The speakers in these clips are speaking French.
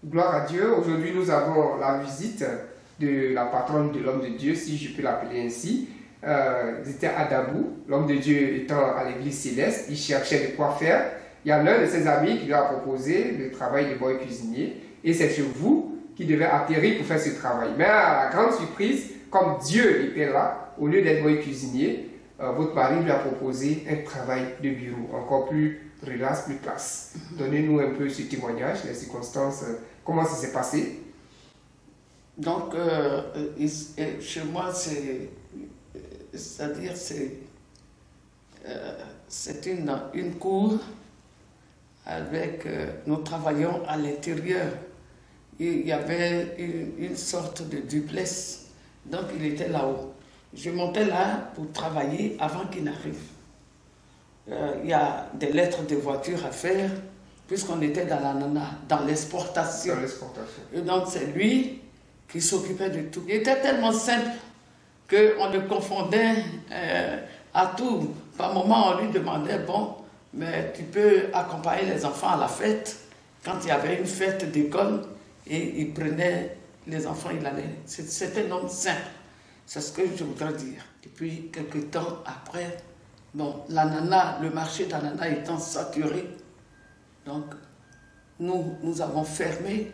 Gloire à Dieu. Aujourd'hui, nous avons la visite de la patronne de l'homme de Dieu, si je peux l'appeler ainsi. C'était Adabou, l'homme de Dieu étant à l'église céleste, il cherchait de quoi faire. Il y a l'un de ses amis qui lui a proposé le travail de boy cuisinier et c'est sur vous qui devez atterrir pour faire ce travail. Mais à la grande surprise, comme Dieu était là, au lieu d'être boy cuisinier, votre mari lui a proposé un travail de bureau, encore plus relax, plus classe. Donnez-nous un peu ce témoignage, les circonstances, comment ça s'est passé? Donc, chez moi, c'est-à-dire c'est une cour avec, nous travaillons à l'intérieur. Il y avait une sorte de duplex, donc il était là-haut. Je montais là pour travailler avant qu'il n'arrive. Il y a des lettres de voiture à faire, puisqu'on était dans l'ananas, dans l'exportation. Et donc c'est lui qui s'occupait de tout. Il était tellement simple qu'on le confondait à tout. Par moment, on lui demandait, bon, mais tu peux accompagner les enfants à la fête. Quand il y avait une fête d'école, et il prenait les enfants, il allait. C'était un homme simple. C'est ce que je voudrais dire. Et puis, quelques temps après, bon, l'ananas, le marché d'ananas étant saturé, donc nous avons fermé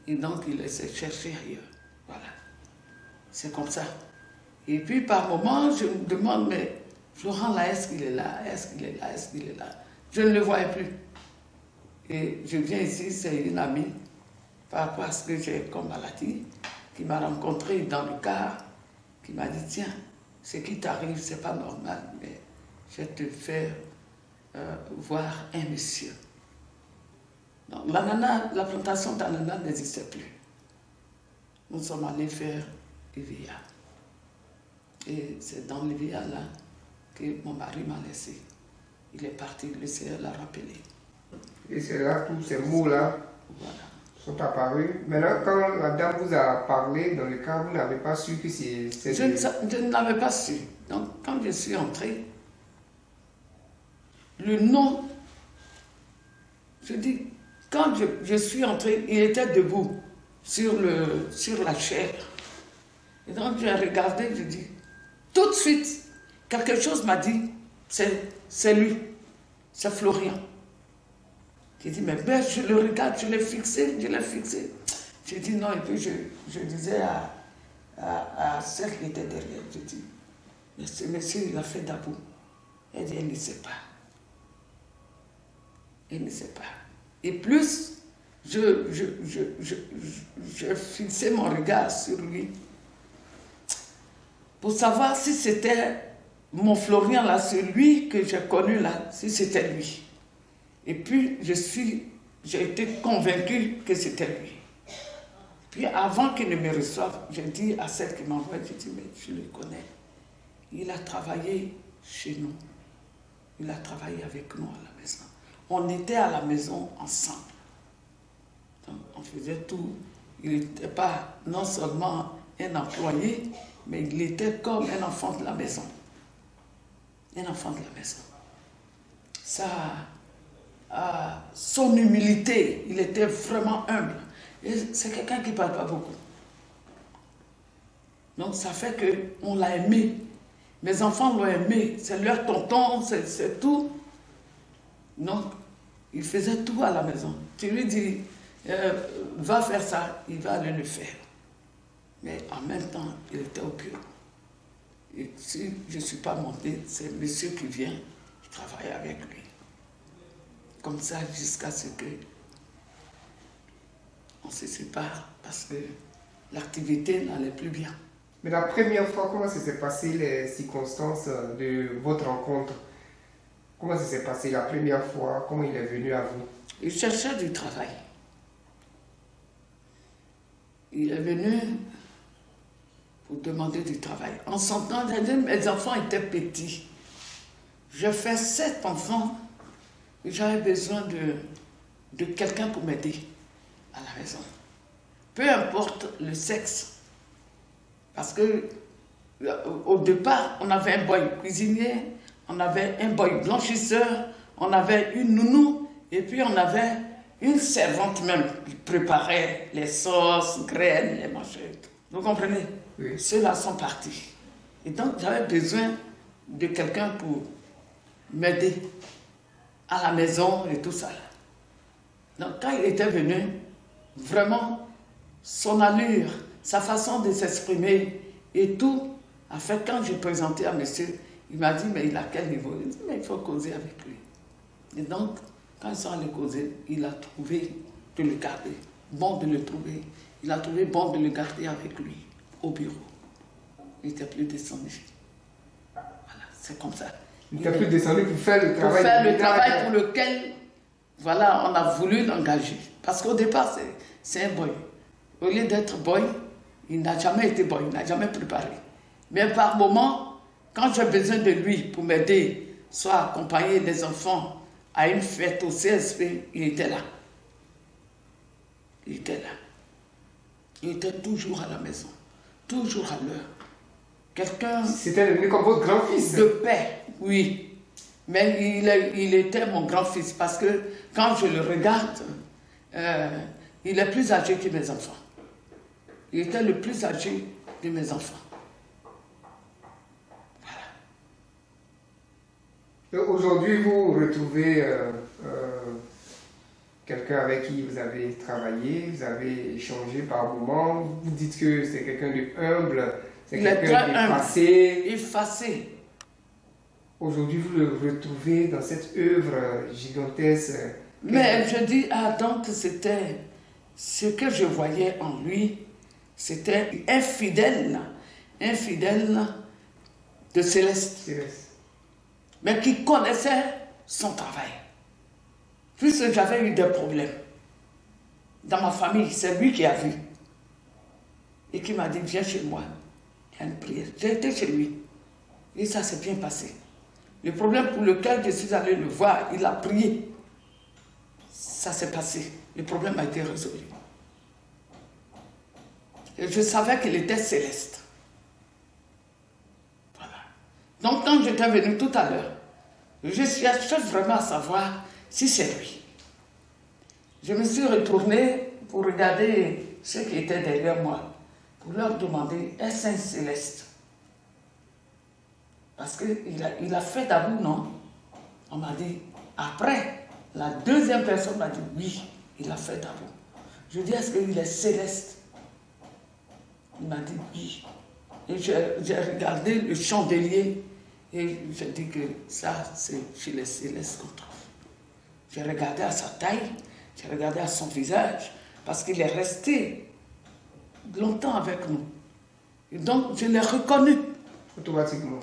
et donc il laissait chercher ailleurs. Voilà. C'est comme ça. Et puis, par moment, je me demande, mais Florent, là, est-ce qu'il est là? Est-ce qu'il est là? Est-ce qu'il est là? Je ne le voyais plus. Et je viens ici, c'est une amie, par rapport à ce que j'ai comme maladie, qui m'a rencontré dans le car, qui m'a dit, tiens, ce qui t'arrive, c'est pas normal, mais je vais te faire voir un monsieur. Donc, l'ananas, la plantation d'ananas n'existait plus. Nous sommes allés faire l'IVA. Et c'est dans l'IVA là que mon mari m'a laissé. Il est parti, le Seigneur l'a rappelé. Et c'est là, tous ces mots-là sont apparus. Maintenant, quand la dame vous a parlé dans le cas, vous n'avez pas su que c'est... Je ne l'avais pas su. Donc, quand je suis entrée, le nom, je dis, quand je suis entrée, il était debout sur la chaire. Et donc, j'ai regardé, je dis, tout de suite, quelque chose m'a dit, c'est lui, c'est Florian. J'ai dit, mais ben, je le regarde, je l'ai fixé. J'ai dit non, et puis je disais à celle qui était derrière, je dis, mais ce monsieur, il a fait d'abou. Elle dit, elle ne sait pas. Elle ne sait pas. Et plus, je fixais mon regard sur lui pour savoir si c'était mon Florian là, celui que j'ai connu là, si c'était lui. Et puis, j'ai été convaincue que c'était lui. Puis, avant qu'il ne me reçoive, j'ai dit à celle qui m'envoie, j'ai dit, mais je le connais. Il a travaillé chez nous. Il a travaillé avec nous à la maison. On était à la maison ensemble. Donc, on faisait tout. Il n'était pas non seulement un employé, mais il était comme un enfant de la maison. Un enfant de la maison. Ça... son humilité, il était vraiment humble. Et c'est quelqu'un qui ne parle pas beaucoup. Donc ça fait qu'on l'a aimé. Mes enfants l'ont aimé. C'est leur tonton, c'est tout. Donc, il faisait tout à la maison. Tu lui dis, va faire ça, il va aller le faire. Mais en même temps, il était au bureau. Et si je ne suis pas montée, c'est monsieur qui vient, je travaille avec lui. Comme ça, jusqu'à ce que on se sépare, parce que l'activité n'allait plus bien. Mais la première fois, comment ça s'est passé, les circonstances de votre rencontre? Comment ça s'est passé la première fois? Comment il est venu à vous? Il cherchait du travail. Il est venu pour demander du travail. En son temps, mes enfants étaient petits. Je fais 7 enfants. J'avais besoin de quelqu'un pour m'aider à la maison. Peu importe le sexe. Parce que au départ, on avait un boy cuisinier, on avait un boy blanchisseur, on avait une nounou, et puis on avait Une servante même qui préparait les sauces, graines, les machins. Vous comprenez? Oui. Ceux-là sont partis. Et donc, j'avais besoin de quelqu'un pour m'aider à la maison et tout ça. Donc, quand il était venu, vraiment, son allure, sa façon de s'exprimer et tout, a fait, quand j'ai présenté à monsieur, il m'a dit, mais il a quel niveau? Il dit, mais il faut causer avec lui. Et donc, quand ils sont allés causer, il a trouvé de le garder, bon de le trouver. Il a trouvé bon de le garder avec lui au bureau. Il n'était plus descendu. Voilà, c'est comme ça. Il n'était plus descendu pour faire le travail. Pour faire le travail pour lequel, voilà, on a voulu l'engager. Parce qu'au départ, c'est un boy. Au lieu d'être boy, il n'a jamais été boy, il n'a jamais préparé. Mais par moment, quand j'ai besoin de lui pour m'aider, soit accompagner les enfants à une fête au CSP, il était là. Il était là. Il était toujours à la maison, toujours à l'heure. Quelqu'un... C'était devenu comme votre grand-fils. De paix, oui. Mais il était mon grand-fils parce que quand je le regarde, il est plus âgé que mes enfants. Il était le plus âgé de mes enfants. Voilà. Aujourd'hui, vous retrouvez quelqu'un avec qui vous avez travaillé, vous avez échangé par moments. Vous dites que c'est quelqu'un de humble, c'est quelqu'un d'effacé. Effacé. Aujourd'hui, vous le retrouvez dans cette œuvre gigantesque. Mais je dis à Adam que c'était ce que je voyais en lui, c'était infidèle de Céleste, mais qui connaissait son travail. Puisque j'avais eu des problèmes dans ma famille, c'est lui qui a vu et qui m'a dit viens chez moi, il y a une prière. J'ai été chez lui et ça s'est bien passé. Le problème pour lequel je suis allé le voir, il a prié. Ça s'est passé. Le problème a été résolu. Et je savais qu'il était céleste. Voilà. Donc quand j'étais venu tout à l'heure, je cherchais vraiment à savoir si c'est lui. Je me suis retournée pour regarder ceux qui étaient derrière moi, pour leur demander, est-ce un céleste? Parce qu'il a fait d'abord, non? On m'a dit, après, la deuxième personne m'a dit, oui, il a fait d'abord. Je dis, est-ce qu'il est céleste? Il m'a dit, oui. Et j'ai regardé le chandelier et j'ai dit que ça, c'est chez les célestes qu'on trouve. J'ai regardé à sa taille, j'ai regardé à son visage, parce qu'il est resté longtemps avec nous. Et donc, je l'ai reconnu. Automatiquement.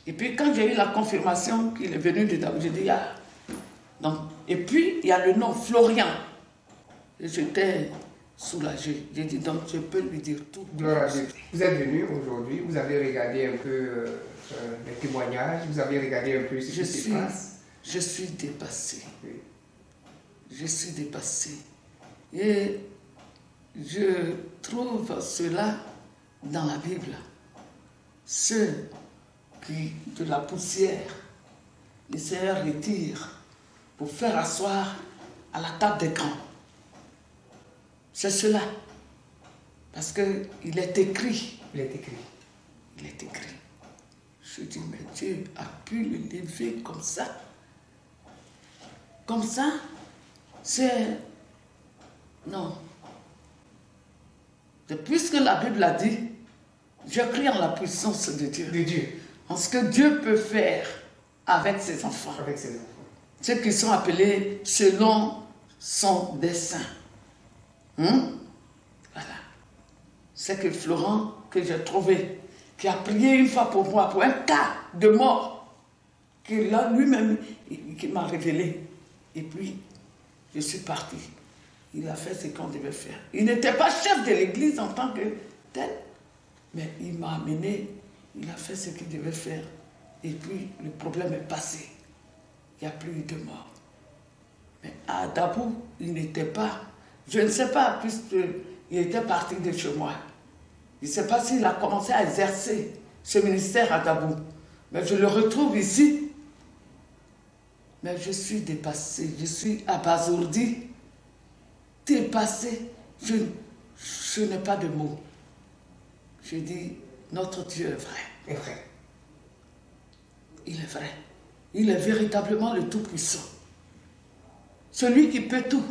Et puis, quand j'ai eu la confirmation qu'il est venu de Daou, j'ai dit, ah. Donc, et puis, il y a le nom Florian. Et j'étais soulagée. J'ai dit, donc, je peux lui dire tout. Gloire à Dieu. Vous êtes venu aujourd'hui, vous avez regardé un peu les témoignages, vous avez regardé un peu ce qui se passe. Je suis dépassée. Oui. Je suis dépassée. Et je trouve cela dans la Bible. Ceux qui, de la poussière, le Seigneur retire pour faire asseoir à la table des grands. C'est cela. Parce qu'il est écrit. Il est écrit. Il est écrit. Je dis, mais Dieu a pu le lever comme ça. Comme ça, c'est... Non. Puisque la Bible a dit, je crie en la puissance de Dieu. De Dieu. En ce que Dieu peut faire avec ses enfants. Avec ses enfants. Ceux qui sont appelés selon son dessein. Voilà. C'est que Florent, que j'ai trouvé, qui a prié une fois pour moi, pour un cas de mort, que là, lui-même, qui m'a révélé. Et puis, je suis partie. Il a fait ce qu'on devait faire. Il n'était pas chef de l'église en tant que tel, mais il m'a amené, il a fait ce qu'il devait faire. Et puis, le problème est passé. Il n'y a plus eu de mort. Mais à Dabou, il n'était pas, je ne sais pas, puisqu'il était parti de chez moi. Je ne sais pas s'il a commencé à exercer ce ministère à Dabou. Mais je le retrouve ici. Mais je suis dépassée, je suis abasourdie, dépassée. Je n'ai pas de mots. Je dis, notre Dieu est vrai. Est vrai. Il est vrai. Il est véritablement le Tout-Puissant. Celui qui peut tout,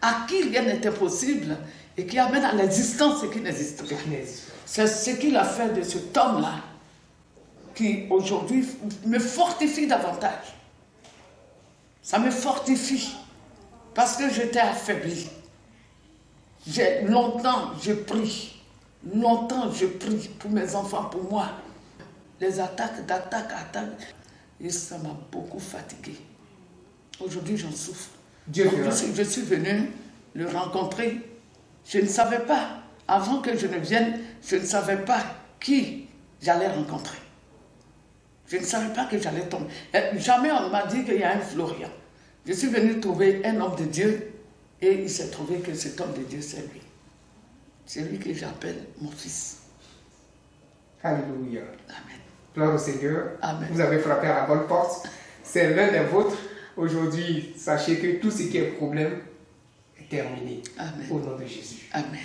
à qui rien n'était possible et qui amène à l'existence ce qui n'existe pas. C'est ce qu'il a fait de cet homme-là qui aujourd'hui me fortifie davantage. Ça me fortifie parce que j'étais affaiblie. Longtemps je prie pour mes enfants, pour moi. Les attaques, et ça m'a beaucoup fatiguée. Aujourd'hui j'en souffre. Je suis venue le rencontrer. Je ne savais pas, avant que je ne vienne, je ne savais pas qui j'allais rencontrer. Je ne savais pas que j'allais tomber. Jamais on m'a dit qu'il y a un Florian. Je suis venue trouver un homme de Dieu et il s'est trouvé que cet homme de Dieu, c'est lui. C'est lui que j'appelle mon fils. Alléluia. Amen. Gloire au Seigneur. Amen. Vous avez frappé à la bonne porte. C'est l'un des vôtres. Aujourd'hui, sachez que tout ce qui est problème est terminé. Amen. Au nom de Jésus. Amen.